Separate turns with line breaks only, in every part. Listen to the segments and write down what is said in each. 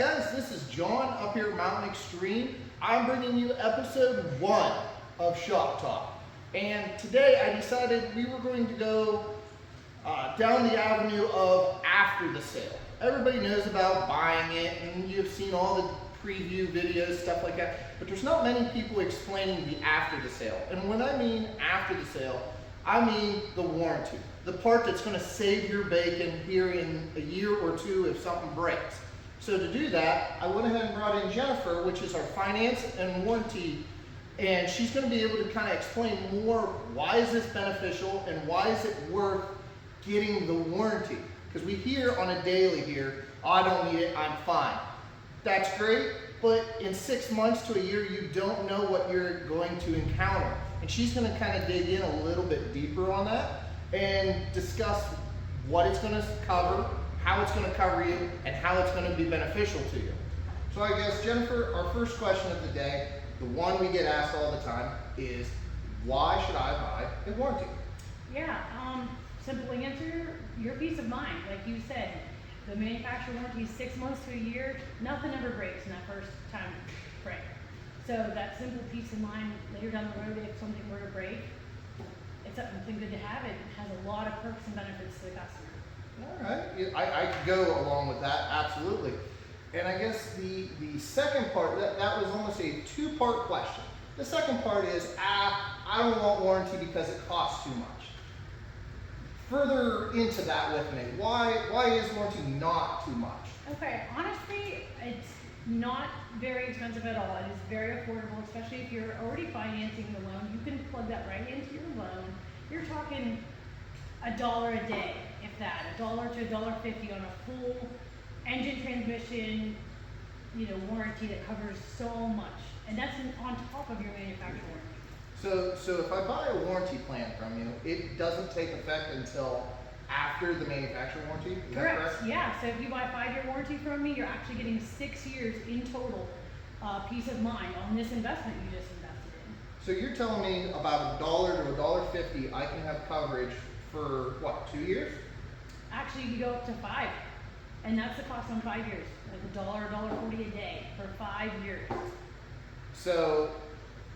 guys, this is John up here at Mountain Extreme. I'm bringing you episode 1 of Shop Talk. And today I decided we were going to go down the avenue of after the sale. Everybody knows about buying it and you've seen all the preview videos, stuff like that, but there's not many people explaining the after the sale. And when I mean after the sale, I mean the warranty. The part that's going to save your bacon here in a year or two if something breaks. So to do that, I went ahead and brought in Jennifer, which is our finance and warranty, and she's going to be able to kind of explain more why is this beneficial and why is it worth getting the warranty. Because we hear on a daily here, oh, I don't need it, I'm fine. That's great, but in 6 months to a year, you don't know what you're going to encounter. And she's going to kind of dig in a little bit deeper on that and discuss what it's going to cover, how it's going to cover you, and how it's going to be beneficial to you. So I guess, Jennifer, our first question of the day, the one we get asked all the time, is why should I buy a warranty?
Yeah, simple answer, your peace of mind. Like you said, the manufacturer warranty is 6 months to a year. Nothing ever breaks in that first time break. So that simple peace of mind later down the road, if something were to break, it's something good to have. It has a lot of perks and benefits to the customer.
All right, I could go along with that, absolutely. And I guess the second part, that was almost a two-part question. The second part is, I don't want warranty because it costs too much. Further into that with me, why is warranty not too much?
Okay, honestly, it's not very expensive at all. It is very affordable, especially if you're already financing the loan. You can plug that right into your loan. You're talking $1 a day, if that, $1 to $1.50 on a full engine transmission, warranty that covers so much, and that's on top of your manufacturer warranty.
So if I buy a warranty plan from you, it doesn't take effect until after the manufacturer warranty? Is that correct?
Yeah, so if you buy a 5-year warranty from me, you're actually getting 6 years in total peace of mind on this investment you just invested in.
So you're telling me about $1 to $1.50 I can have coverage for what, 2 years?
Actually, you go up to 5, and that's the cost on 5 years, like $1, $1.40 a day for 5 years.
So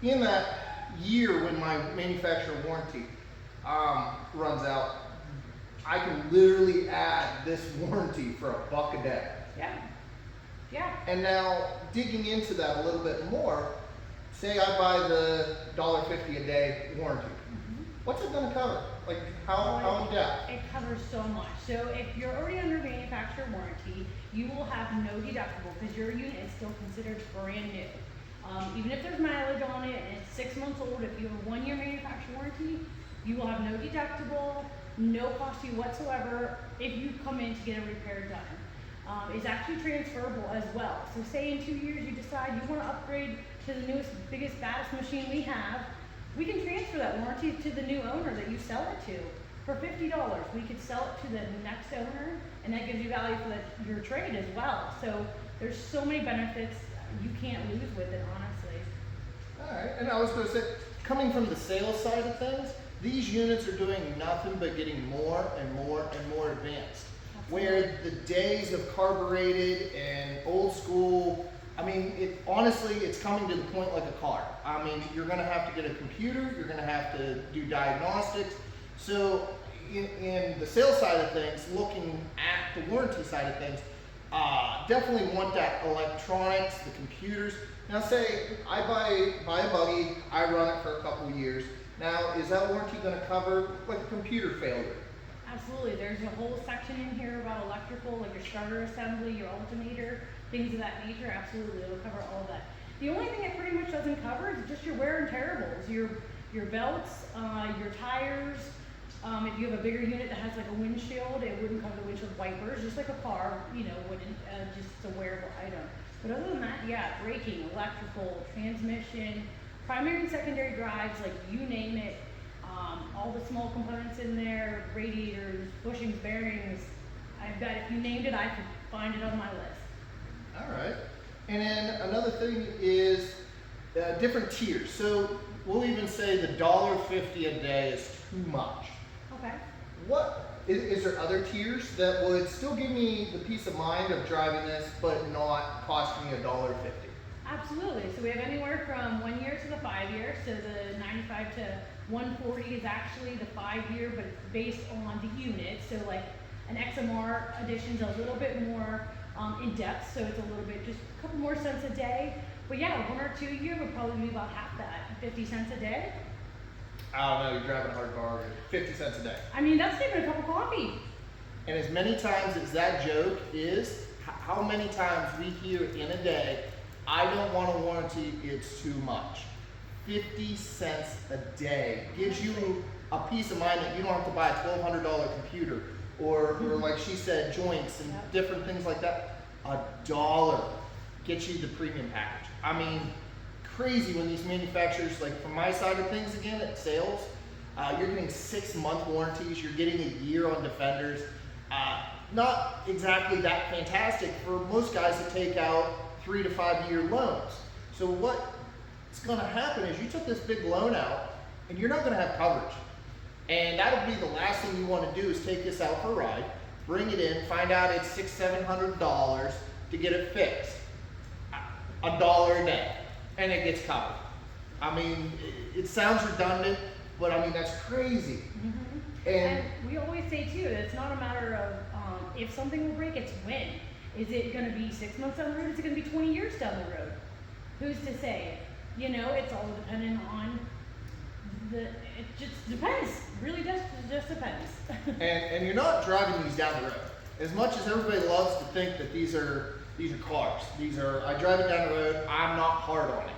in that year when my manufacturer warranty runs out, I can literally add this warranty for $1 a day.
Yeah.
And now digging into that a little bit more, say I buy the $1.50 a day warranty. What's it going to cover? Like how in depth?
It covers so much. So if you're already under manufacturer warranty, you will have no deductible because your unit is still considered brand new. Even if there's mileage on it and it's 6 months old, if you have a 1-year manufacturer warranty, you will have no deductible, no cost to you whatsoever if you come in to get a repair done. It's actually transferable as well. So say in 2 years you decide you want to upgrade to the newest, biggest, baddest machine we have, we can transfer that warranty to the new owner that you sell it to for $50. We could sell it to the next owner, and that gives you value for your trade as well. So there's so many benefits you can't lose with it, honestly.
All right, and I was going to say, coming from the sales side of things, these units are doing nothing but getting more and more and more advanced. Absolutely. Where the days of carbureted and old school, I mean, honestly, it's coming to the point like a car. I mean, you're going to have to get a computer, you're going to have to do diagnostics. So in the sales side of things, looking at the warranty side of things, definitely want that electronics, the computers. Now say I buy a buggy, I run it for a couple of years. Now, is that warranty going to cover like a computer failure?
Absolutely. There's a whole section in here about electrical, like your starter assembly, your alternator, things of that nature. Absolutely, it'll cover all of that. The only thing it pretty much doesn't cover is just your wear and tearables, your belts, your tires. If you have a bigger unit that has like a windshield, it wouldn't cover the windshield wipers, just like a car, wouldn't, just a wearable item. But other than that, yeah, braking, electrical, transmission, primary and secondary drives, like you name it, all the small components in there, radiators, bushings, bearings. I bet if you named it, I could find it on my list.
All right. And then another thing is different tiers. So we'll even say the $1.50 a day is too much.
Okay.
What is there other tiers that would still give me the peace of mind of driving this, but not cost me $1.50?
Absolutely. So we have anywhere from 1 year to the 5 year. So the 95 to 140 is actually the 5 year, but it's based on the unit. So like an XMR edition's a little bit more in depth, so it's a little bit, just a couple more cents a day. But yeah, 1 or 2 year would probably be about half that, 50 cents a day.
I don't know, you're driving a hard car, 50 cents a day.
I mean, that's even a cup of coffee.
And as many times as that joke is, how many times we hear in a day, I don't want a warranty, it's too much. 50 cents a day gives you a peace of mind that you don't have to buy a $1,200 computer or like she said, joints and different things like that. $1 gets you the premium package. I mean, crazy when these manufacturers, like from my side of things again at sales, you're getting 6-month warranties, you're getting a year on Defenders. Not exactly that fantastic for most guys that take out 3 to 5 year loans. So what's gonna happen is you took this big loan out and you're not gonna have coverage. And that'll be the last thing you wanna do is take this out for a ride, bring it in, find out it's $600-700 to get it fixed. $1 a day, and it gets covered. I mean, it sounds redundant, but I mean, that's crazy.
Mm-hmm. And we always say too, it's not a matter of if something will break, it's when. Is it gonna be 6 months down the road? Is it gonna be 20 years down the road? Who's to say? You know, it's all dependent on it just depends. Really just depends.
and you're not driving these down the road. As much as everybody loves to think that these are cars. I drive it down the road, I'm not hard on it.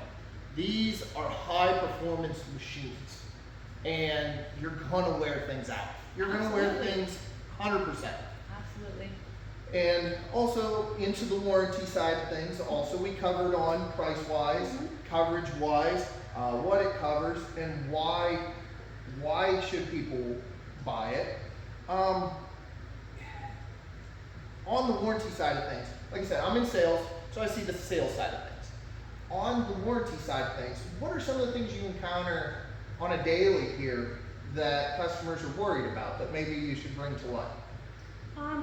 These are high performance machines. And you're gonna wear things out. You're gonna wear things 100%.
Absolutely.
And also into the warranty side of things, also we covered on price-wise, coverage-wise, what it covers and why should people buy it. On the warranty side of things, like I said, I'm in sales, so I see the sales side of things. On the warranty side of things, what are some of the things you encounter on a daily here that customers are worried about that maybe you should bring to light?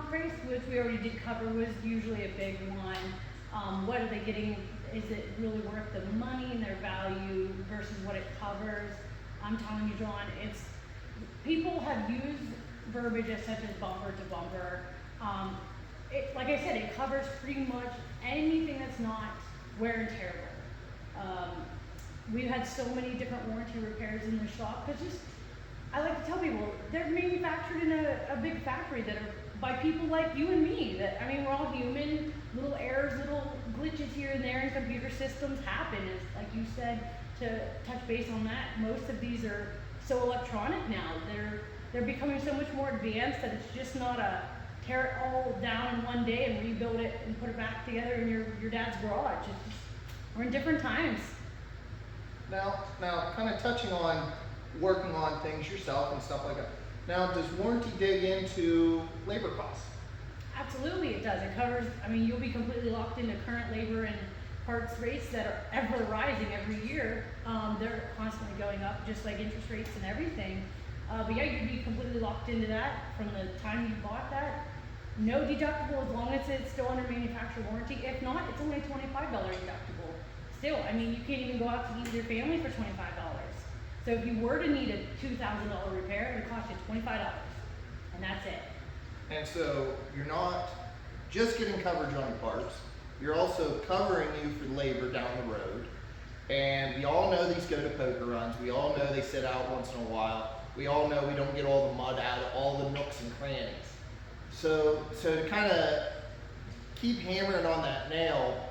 Price, which we already did cover, was usually a big one. What are they getting? Is it really worth the money and their value versus what it covers? I'm telling you, John, people have used verbiage such as bumper to bumper. Like I said, it covers pretty much anything that's not wear and tearable. We've had so many different warranty repairs in the shop because I like to tell people they're manufactured in a big factory that are by people like you and me. I mean, we're all human. Little errors, little glitches here and there in computer systems happen. As like you said, to touch base on that, most of these are so electronic now. They're becoming so much more advanced that it's just not a tear it all down in one day and rebuild it and put it back together in your dad's garage. We're in different times.
Now, kind of touching on working on things yourself and stuff like that. Now, does warranty dig into labor costs?
Absolutely, it does. It covers. I mean, you'll be completely locked into current labor and parts rates that are ever rising every year. They're constantly going up, just like interest rates and everything. But yeah, you'd be completely locked into that from the time you bought that. No deductible as long as it's still under manufacturer warranty. If not, it's only a $25 deductible. Still, I mean, you can't even go out to eat with your family for $25. So if you were to need a $2,000 repair, it would cost you $25, and that's it.
And so you're not just getting coverage on your parts, you're also covering you for labor down the road. And we all know these go to poker runs. We all know they sit out once in a while. We all know we don't get all the mud out of all the nooks and crannies. So to kind of keep hammering on that nail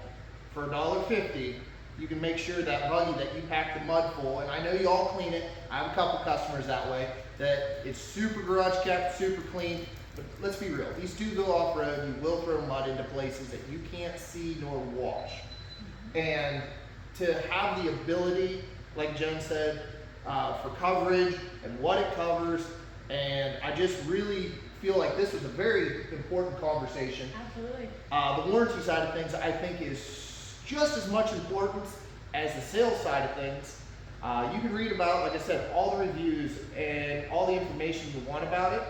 for $1.50, you can make sure that buggy that you pack the mud full, and I know you all clean it. I have a couple customers that way, that it's super garage kept, super clean. But let's be real, these do go off-road. You will throw mud into places that you can't see nor wash. And to have the ability, like Joan said, for coverage and what it covers, and I just really feel like this was a very important conversation.
Absolutely.
The warranty side of things, I think, is just as much importance as the sales side of things. You can read about, like I said, all the reviews and all the information you want about it.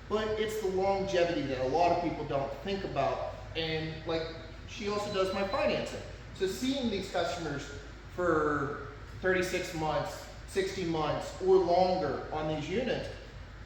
but it's the longevity that a lot of people don't think about. And like, she also does my financing. So seeing these customers for 36 months, 60 months, or longer on these units,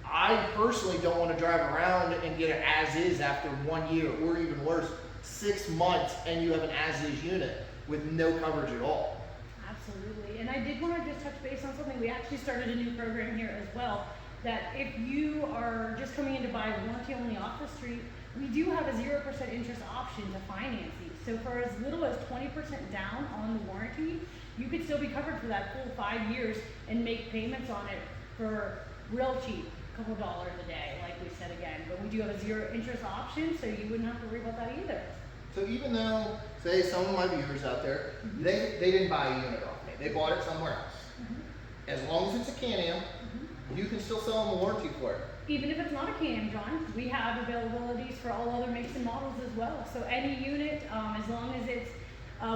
I personally don't want to drive around and get it as is after 1 year, or even worse, 6 months, and you have an as is unit with no coverage at all.
Absolutely. And I did want to just touch base on something. We actually started a new program here as well, that if you are just coming in to buy warranty only off the street, we do have a 0% interest option to finance these. So for as little as 20% down on the warranty, you could still be covered for that full 5 years and make payments on it for real cheap, a couple dollars a day, like we said again. But we do have a 0 interest option, so you wouldn't have to worry about that either.
So even though, say some of my viewers out there, they didn't buy a unit off me, they bought it somewhere else. As long as it's a Can-Am, you can still sell them a warranty for it.
Even if it's not a Can-Am, John, we have availabilities for all other makes and models as well. So any unit, as long as it's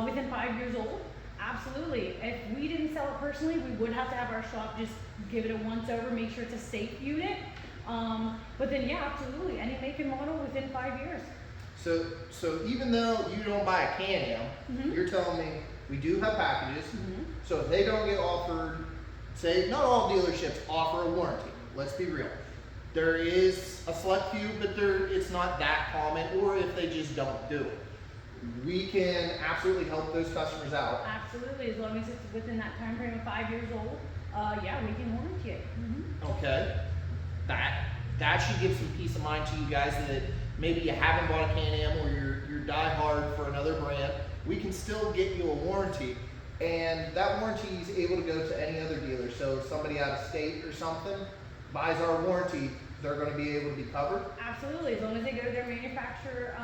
within 5 years old, absolutely. If we didn't sell it personally, we would have to have our shop just give it a once over, make sure it's a safe unit. But then yeah, absolutely, any make and model within 5 years.
So even though you don't buy a Can-Am, you're telling me we do have packages. So if they don't get offered, say not all dealerships offer a warranty. Let's be real. There is a select few, but it's not that common, or if they just don't do it. We can absolutely help those customers out.
Absolutely, as long as it's within that time frame of 5 years old, yeah, we can warranty it.
Okay, that should give some peace of mind to you guys that maybe you haven't bought a Can-Am or you're die hard for another brand. We can still get you a warranty, and that warranty is able to go to any other dealer. So if somebody out of state or something buys our warranty, they're going to be able to be covered.
Absolutely, as long as they go to their manufacturer.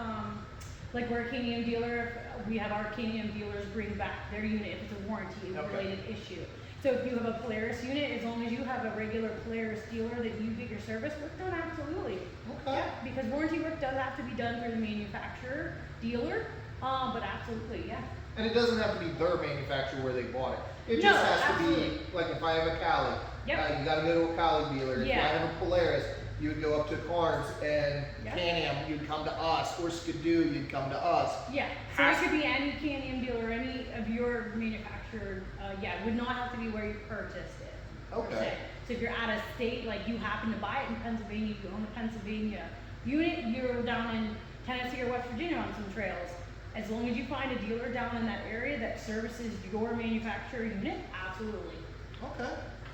Like we're a Can-Am dealer, we have our Can-Am dealers bring back their unit if it's a warranty related issue. So if you have a Polaris unit, as long as you have a regular Polaris dealer that you get your service work done, absolutely.
Okay.
Yeah, because warranty work does have to be done through the manufacturer dealer, but absolutely, yeah.
And it doesn't have to be their manufacturer where they bought it. It
No,
just has
absolutely.
to be, like if I have a Cali,
Yep.
you got to go to a Cali dealer. If
Yeah.
I have a Polaris, you would go up to Carnes, and
Yep.
Can-Am, you'd come to us, or Skidoo, you'd come to us.
Yeah, so it could be any Can-Am dealer, any of your manufacturer, yeah, it would not have to be where you purchased it. per
Okay.
se. So if you're out of state, like you happen to buy it in Pennsylvania, you own a Pennsylvania unit, you're down in Tennessee or West Virginia on some trails, as long as you find a dealer down in that area that services your manufacturer unit, absolutely.
Okay,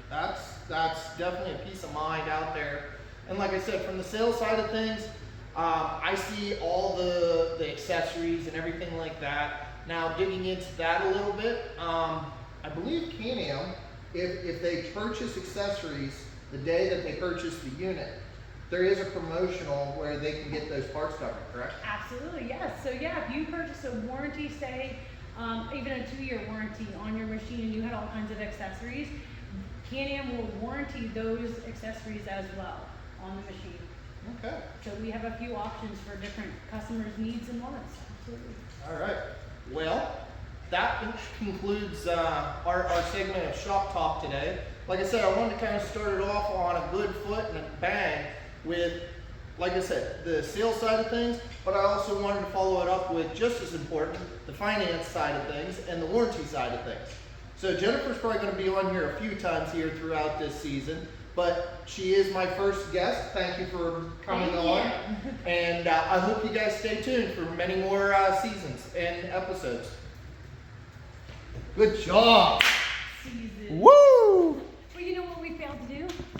that's definitely a peace of mind out there. And like I said, from the sales side of things, I see all the accessories and everything like that. Now digging into that a little bit, I believe Can-Am, if they purchase accessories the day that they purchase the unit, there is a promotional where they can get those parts covered, correct?
Absolutely, yes. So yeah, if you purchase a warranty, say, even a 2-year warranty on your machine and you had all kinds of accessories, Can-Am will warranty those accessories as well on the machine.
Okay.
So we have a few options for different customers' needs and wants, absolutely.
All right. Well, that concludes our segment of Shop Talk today. Like I said, I wanted to kind of start it off on a good foot and a bang with, like I said, the sales side of things, but I also wanted to follow it up with, just as important, the finance side of things and the warranty side of things. So Jennifer's probably going to be on here a few times here throughout this season, but she is my first guest. Thank you for coming on. And I hope you guys stay tuned for many more seasons and episodes. Good job.